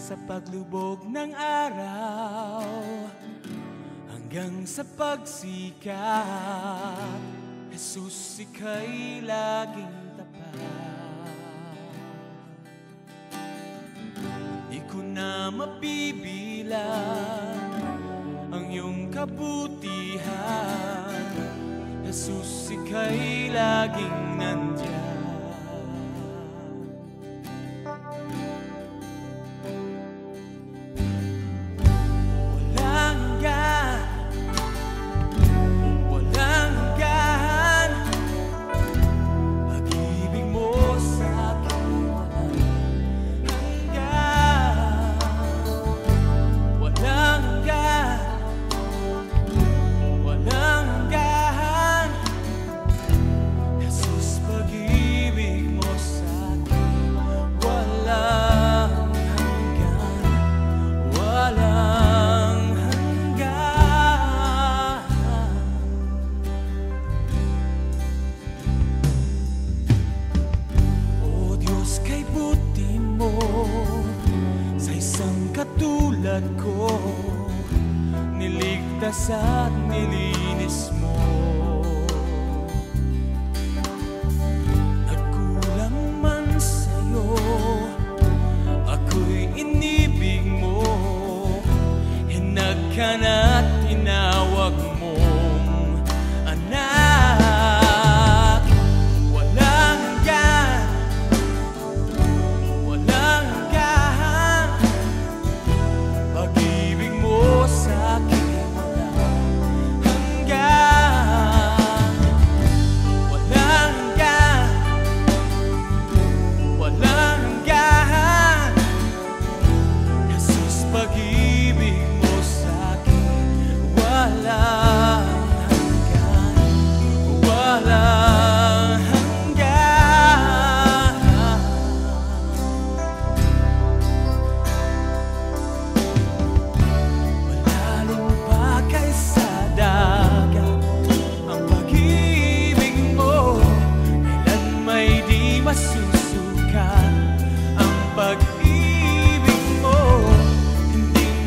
sa paglubog ng araw hanggang sa pagsikat, Jesus, ika'y laging tapat. Di ko na mapibilang ang iyong kabutihan, Jesus, ika'y laging nandiyan. Katulad ko, niligtas at nilinis mo. Nagkulang man sa'yo, ako'y inibig mo. Hinag ka na't tinawag mong anak. Walang hanggan, walang hanggan, pag-ibig mo sa'kin walang hanggan. Walang hanggan, walang hanggan, Jesus, pag-ibig mo sa'kin walang hanggan. Walang hanggan. Malalim pa kaysa dagat ang pag-ibig mo, kailan may di masusukat ang pag-ibig mo.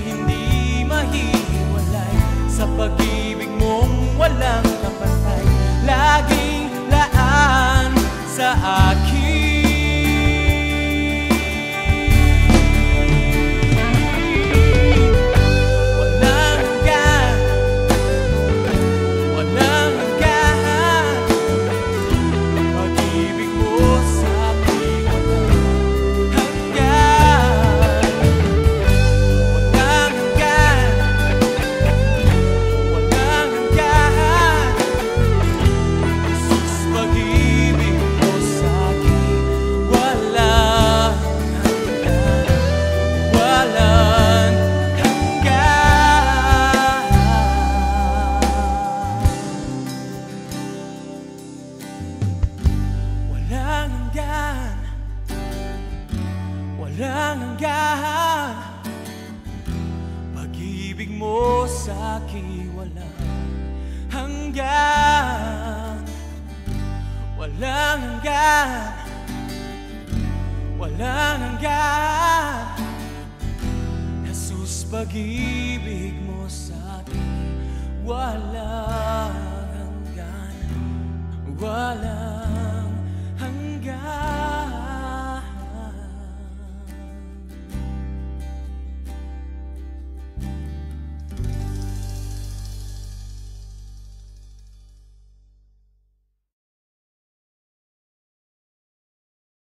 Hindi mahiwalay sa pag-ibig mong walang kapantay, laging laan sa akin. Walang hanggan, walang hanggan, pag-ibig mo sa'kin walang hanggan. Walang hanggan, walang hanggan, Jesus, pag-ibig mo sa'kin walang hanggan. Walang hanggan. Walang hanggan, walang hanggan, pag-ibig mo sa'kin walang hanggan. Walang hanggan, walang hanggan, Jesus, pag-ibig mo sa'kin